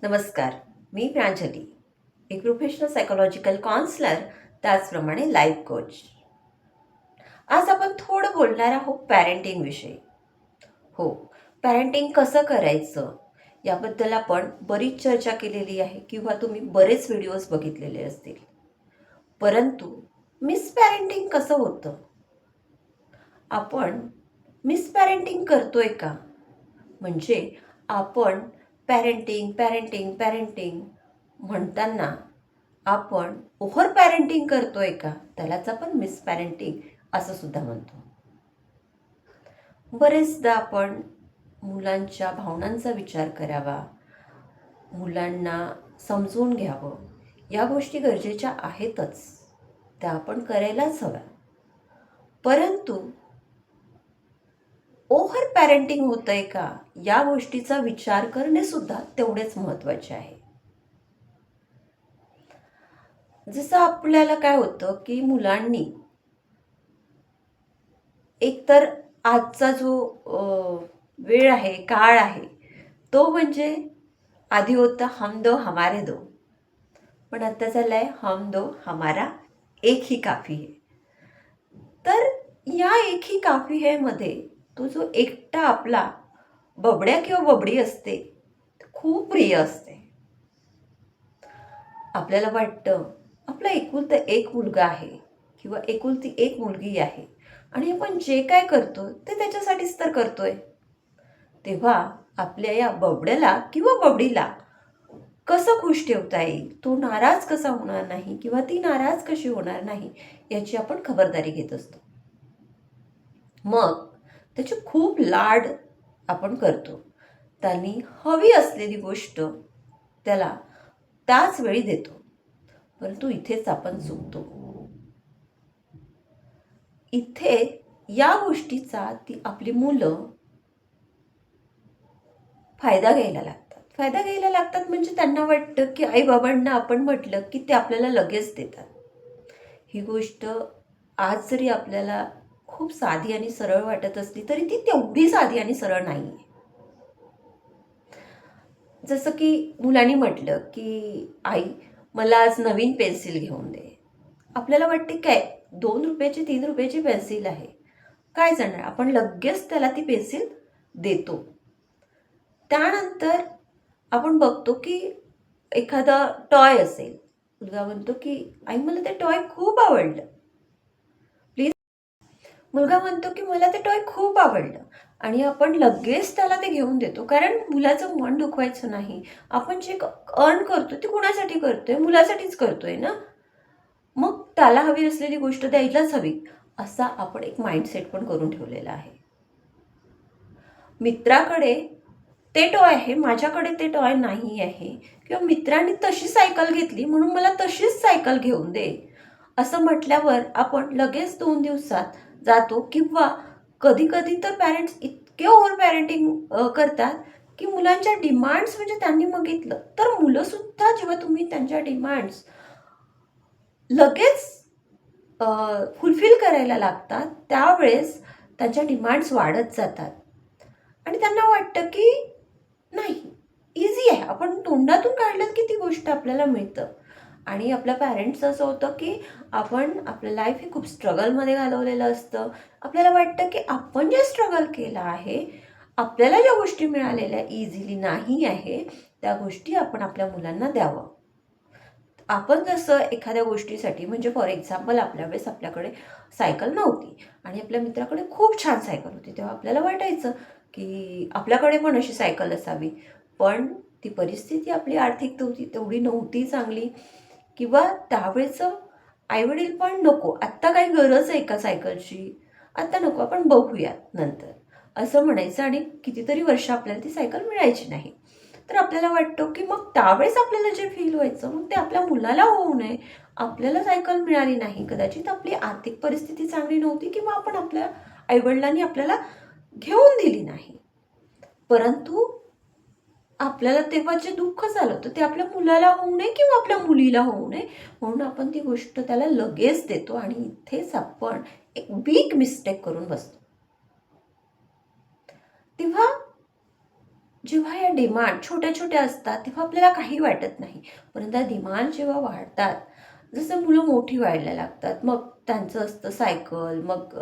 नमस्कार. मी प्रांजली, एक professional psychological counsellor, त्याचप्रमाणे लाईफ कोच. आज आपण थोडं बोलणार आहोत पॅरेंटिंग विषयी. हो, पॅरेंटिंग कसं करायचं याबद्दल आपण बरीच चर्चा केलेली आहे किंवा तुम्ही बरेच व्हिडिओज बघितलेले असतील. परंतु मिसपॅरेंटिंग कसं होतं? आपण मिसपॅरेंटिंग करतोय का? म्हणजे आपण पॅरेंटिंग पॅरेंटिंग पॅरेंटिंग म्हणताना आपण ओव्हर पॅरेंटिंग करतोय का? त्यालाच आपण मिसपॅरेंटिंग असं सुद्धा म्हणतो. बरेचदा आपण मुलांच्या भावनांचा विचार करावा, मुलांना समजून घ्यावं, या गोष्टी गरजेच्या आहेतच. त्या आपण करायलाच हव्या. परंतु ओव्हर पॅरेंटिंग होतंय का, या गोष्टीचा विचार करणे सुद्धा तेवढेच महत्त्वाचे आहे. जसं आपल्याला काय होतं की मुलांनी एकतर आजचा जो वेळ आहे, काळ आहे, तो म्हणजे आधी होता हम दो हमारे दो, पण आता झालाय हम दो हमारा एक ही काफी है. तर या एक ही काफी है मध्ये तो जो एकटा आपला बबड्या किंवा बबडी असते, खूप प्रिय असते. आपल्याला वाटतं आपला एकुलता एक मुलगा आहे किंवा एकुलती एक मुलगी आहे आणि आपण जे काय करतो ते त्याच्यासाठीच तर करतोय. तेव्हा आपल्या या बबड्याला किंवा बबडीला कसं खुश ठेवता येईल, तो नाराज कसा होणार नाही किंवा ती नाराज कशी होणार नाही, याची आपण खबरदारी घेत असतो. मग त्याचे खूप लाड आपण करतो. त्यांनी हवी असलेली गोष्ट त्याला त्याच वेळी देतो. परंतु इथेच आपण चुकतो. इथे या गोष्टीचा ती आपली मुलं फायदा घ्यायला लागतात. फायदा घ्यायला लागतात म्हणजे त्यांना वाटतं की आईबाबांना आपण म्हटलं की ते आपल्याला लगेच देतात. ही गोष्ट आज जरी आपल्याला खूप साधी आणि सरळ वाटत असली तरी ती तेवढी साधी आणि सरळ नाही आहे. जसं की मुलांनी म्हटलं की आई मला आज नवीन पेन्सिल घेऊन दे. आपल्याला वाटते काय 2 रुपयाची 3 रुपयाची पेन्सिल आहे, काय जाणार, आपण लगेच त्याला ती पेन्सिल देतो. त्यानंतर आपण बघतो की एखादा टॉय असेल, मुलगा म्हणतो की आई मला ते टॉय खूप आवडलं, प्लीज. मुलगा म्हणतो की मला ते टॉय खूप आवडलं आणि आपण लगेच त्याला ते घेऊन देतो, कारण मुलाचं मन दुखवायचं नाही. आपण जे अर्न करतो ते कुणासाठी करतोय? मुलासाठीच करतोय ना. मग त्याला हवी असलेली गोष्ट द्यायलाच हवी, असा आपण एक माइंडसेट पण करून ठेवलेला आहे. मित्राकडे ते टॉय आहे, माझ्याकडे ते टॉय नाही आहे, किंवा मित्रांनी तशी सायकल घेतली म्हणून मला तशीच सायकल घेऊन दे, असं म्हटल्यावर आपण लगेच 2 दिवसात जातो. किंवा कधी कधी तर पॅरेंट्स इतके ओव्हर पॅरेंटिंग करतात की मुलांच्या डिमांड्स म्हणजे त्यांनी मागितलं तर मुलंसुद्धा जेव्हा तुम्ही त्यांच्या डिमांड्स लगेच फुलफिल करायला लागतात, त्यावेळेस त्यांच्या डिमांड्स वाढत जातात आणि त्यांना वाटतं की नाही, इझी आहे, आपण तोंडातून काढलं की ती गोष्ट आपल्याला मिळतं. आणि आपल्या पॅरेंट्सचं असं होतं की आपण आपलं लाईफ हे खूप स्ट्रगलमध्ये घालवलेलं असतं. आपल्याला वाटतं की आपण जे स्ट्रगल केलं आहे, आपल्याला ज्या गोष्टी मिळालेल्या इझिली नाही आहे, त्या गोष्टी आपण आपल्या मुलांना द्यावं. आपण जसं एखाद्या गोष्टीसाठी, म्हणजे फॉर एक्झाम्पल आपल्या वेळेस आपल्याकडे सायकल नव्हती आणि आपल्या मित्राकडे खूप छान सायकल होती, तेव्हा आपल्याला वाटायचं की आपल्याकडे पण अशी सायकल असावी. पण ती परिस्थिती आपली आर्थिक तेवढी नव्हती चांगली, किंवा त्यावेळेचं आईवडील पण नको, आत्ता काही गरज आहे का सायकलची, आत्ता नको, आपण बघूयात नंतर, असं म्हणायचं आणि कितीतरी वर्ष आपल्याला ती सायकल मिळायची नाही. तर आपल्याला वाटतं की मग त्यावेळेस आपल्याला जे फील व्हायचं, मग ते आपल्या मुलाला होऊ नये. आपल्याला सायकल मिळाली नाही, कदाचित आपली आर्थिक परिस्थिती चांगली नव्हती किंवा आपण आपल्या आईवडिलांनी आपल्याला घेऊन दिली नाही, परंतु आपल्याला तेव्हा जे दुःख झालं होतं ते आपल्या मुलाला होऊ नये किंवा आपल्या मुलीला होऊ नये, म्हणून आपण ती गोष्ट त्याला लगेच देतो आणि इथेच आपण एक बिग मिस्टेक करून बसतो. तेव्हा जेव्हा या डिमांड छोट्या छोट्या असतात तेव्हा आपल्याला काही वाटत नाही, परंतु या डिमांड जेव्हा वाढतात, जसं मुलं मोठी व्हायला लागतात, मग त्यांचं असतं सायकल, मग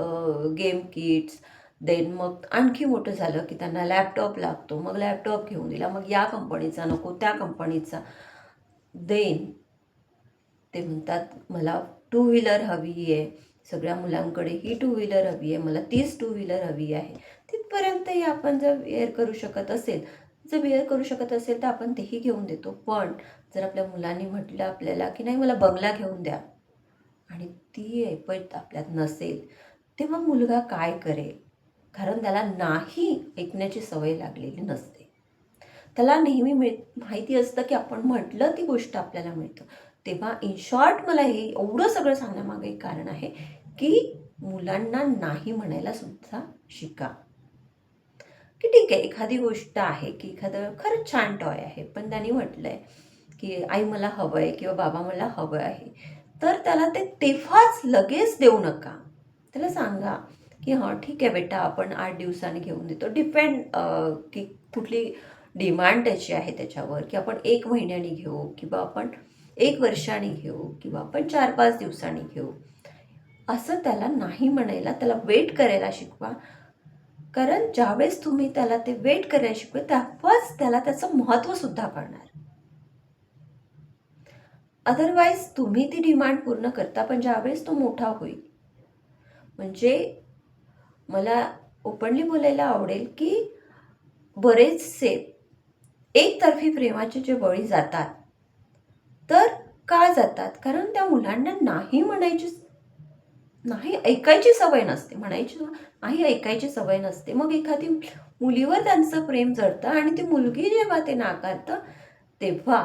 गेम किट्स, देन मग आणखी मोठं झालं की त्यांना लॅपटॉप लागतो, मग लॅपटॉप घेऊन दिला, मग या कंपनीचा नको त्या कंपनीचा. देन ते म्हणतात मला टू व्हीलर हवी आहे, सगळ्या मुलांकडे ही टू व्हीलर हवी आहे, मला तीच टू व्हीलर हवी आहे. तिथपर्यंतही आपण जर वेअर करू शकत असेल तर आपण तेही घेऊन देतो. पण जर आपल्या मुलांनी म्हटलं आपल्याला की नाही मला बंगला घेऊन द्या, आणि ती ऐपत आपल्यात नसेल, तेव्हा मुलगा काय करेल? कारण त्याला नाही ऐकण्याची सवय लागलेली नसते. त्याला नेहमी माहिती असतं की आपण म्हटलं ती गोष्ट आपल्याला मिळतं. तेव्हा इन शॉर्ट मला हे एवढं सगळं सांगण्यामागे एक कारण आहे की मुलांना नाही म्हणायला सुद्धा शिका. की ठीक आहे, एखादी गोष्ट आहे की एखादं खरंच छान टॉय आहे, पण त्यांनी म्हटलंय की आई मला हवं आहे किंवा बाबा मला हवं आहे, तर त्याला ते तेव्हाच लगेच देऊ नका. त्याला सांगा की हां ठीक आहे बेटा, आपण 8 दिवसांनी घेऊन देतो. डिपेंड की कुठली डिमांड त्याची आहे त्याच्यावर, की आपण 1 महिन्याने घेऊ किंवा आपण 1 वर्षाने घेऊ किंवा आपण 4-5 दिवसांनी घेऊ. असं त्याला नाही म्हणायला, त्याला वेट करायला शिकवा. कारण ज्यावेळेस तुम्ही त्याला ते वेट करायला शिकवा, तेव्हाच त्याला त्याचं महत्त्व सुद्धा कळणार. अदरवाईज तुम्ही ती डिमांड पूर्ण करता, पण ज्यावेळेस तो मोठा होईल, म्हणजे मला ओपनली बोलायला आवडेल की बरेचसे एकतर्फी प्रेमाचे जे बळी जातात, तर का जातात? कारण त्या मुलांना नाही ऐकायची सवय नसते, नाही ऐकायची सवय नसते. मग एखादी मुलीवर त्यांचं प्रेम जडतं आणि ती मुलगी जेव्हा ते नाकारतं, तेव्हा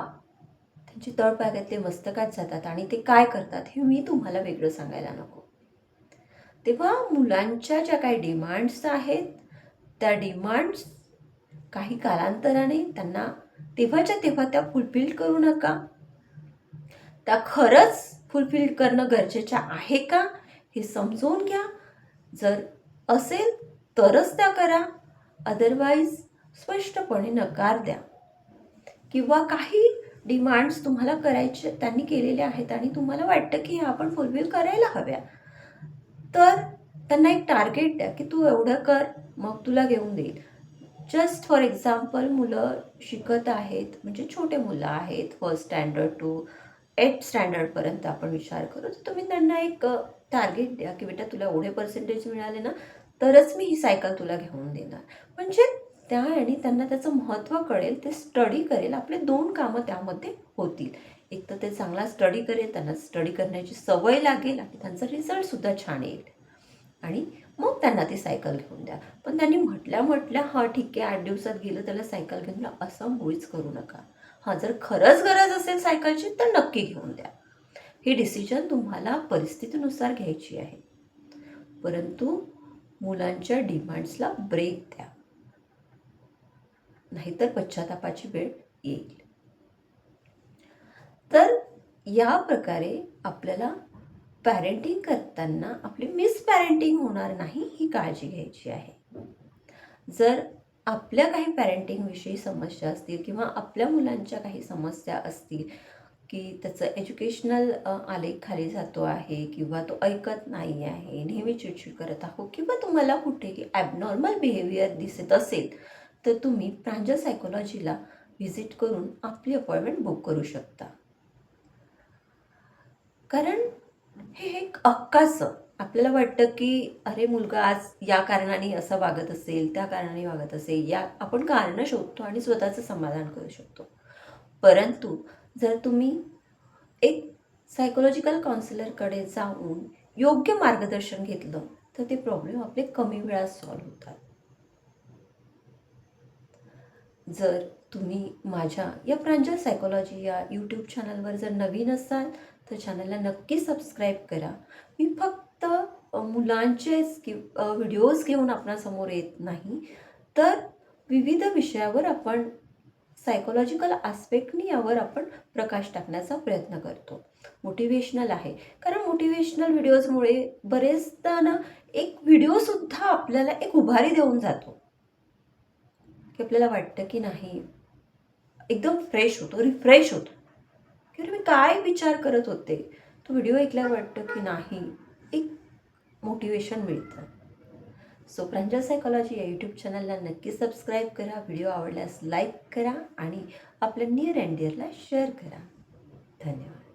त्यांची तळपायातले मस्तकात जातात आणि ते काय करतात हे मी तुम्हाला वेगळं सांगायला नको. तेव्हा मुलांच्या ज्या काही डिमांड्स आहेत, त्या डिमांड्स काही कालांतराने त्यांना तेव्हाच्या तेव्हा त्या फुलफिल करू नका. त्या खरंच फुलफिल करणं गरजेचं आहे का हे समजून घ्या. जर असेल तरच त्या करा, अदरवाईज स्पष्टपणे नकार द्या. किंवा काही डिमांड्स तुम्हाला करायचे त्यांनी केलेले आहेत आणि तुम्हाला वाटतं की ह्या आपण फुलफिल करायला हव्या, तर त्यांना एक टार्गेट द्या की तू एवढं कर, मग तुला घेऊन देईल. जस्ट फॉर एक्झाम्पल, मुलं शिकत आहेत, म्हणजे छोटे मुलं आहेत, 1st स्टँडर्ड टू 8th स्टँडर्डपर्यंत आपण विचार करू, तर तुम्ही त्यांना एक टार्गेट द्या की बेटा तुला एवढे पर्सेंटेज मिळाले ना, तरच मी ही सायकल तुला घेऊन देणार. म्हणजे त्या आणि त्यांना त्याचं महत्त्व कळेल, ते स्टडी करेल, आपले 2 कामं त्यामध्ये होतील. एक तर ते चांगला स्टडी करेल, त्यांना स्टडी करण्याची सवय लागेल आणि त्यांचा रिझल्टसुद्धा छान येईल. आणि मग त्यांना ती सायकल घेऊन द्या. पण त्यांनी म्हटल्या हां ठीक आहे 8 दिवसात गेलं त्याला सायकल घेऊन द्या, असं मुळीच करू नका. हां, जर खरंच गरज असेल सायकलची तर नक्की घेऊन द्या. ही डिसिजन तुम्हाला परिस्थितीनुसार घ्यायची आहे, परंतु मुलांच्या डिमांड्सला ब्रेक द्या, नाहीतर पश्चातापाची वेळ येईल. तर या प्रकारे आपल्याला पॅरेंटिंग करताना आपली मिसपॅरेंटिंग होणार नाही ही काळजी घ्यायची आहे. जर आपल्या काही पॅरेंटिंगविषयी समस्या असतील किंवा आपल्या मुलांच्या काही समस्या असतील की त्याचं एज्युकेशनल आलेख खाली जातो आहे किंवा तो ऐकत नाही आहे, नेहमी चिडचिड करत आहो किंवा तुम्हाला कुठेही ॲबनॉर्मल बिहेवियर दिसत असेल, तर तुम्ही प्रांजल सायकोलॉजीला व्हिजिट करून आपली अपॉइंटमेंट बुक करू शकता. कारण हे एक हक्काचं आपल्याला वाटतं की अरे मुलगा आज या कारणाने असं वागत असेल, त्या कारणाने वागत असेल, या आपण कारणं शोधतो आणि स्वतःचं समाधान करू शकतो. परंतु जर तुम्ही एक सायकोलॉजिकल काउन्सिलरकडे जाऊन योग्य मार्गदर्शन घेतलं, तर ते प्रॉब्लेम आपले कमी वेळात सॉल्व्ह होतात. जर तुम्ही माझ्या या प्रांजल सायकोलॉजी या यूट्यूब चॅनलवर जर नवीन असाल, तर चॅनलला नक्की सबस्क्राईब करा. मी फक्त मुलांचेच व्हिडिओज घेऊन आपणासमोर येत नाही, तर विविध विषयावर आपण सायकोलॉजिकल आस्पेक्टनी यावर आपण प्रकाश टाकण्याचा प्रयत्न करतो. मोटिवेशनल आहे, कारण मोटिवेशनल व्हिडिओजमुळे बरेचदा ना एक व्हिडिओसुद्धा आपल्याला एक उभारी देऊन जातो की आपल्याला वाटतं की नाही, एकदम फ्रेश होतो, रिफ्रेश होतो, की अरे मी काय विचार करत होते. तो व्हिडिओ ऐकल्यावर वाटतं की नाही, एक मोटिवेशन मिळतं. सो प्रांजल सायकॉलॉजी या यूट्यूब चॅनलला नक्की सबस्क्राईब करा. व्हिडिओ आवडल्यास लाईक करा आणि आपल्या नियर अँड डिअरला शेअर करा. धन्यवाद.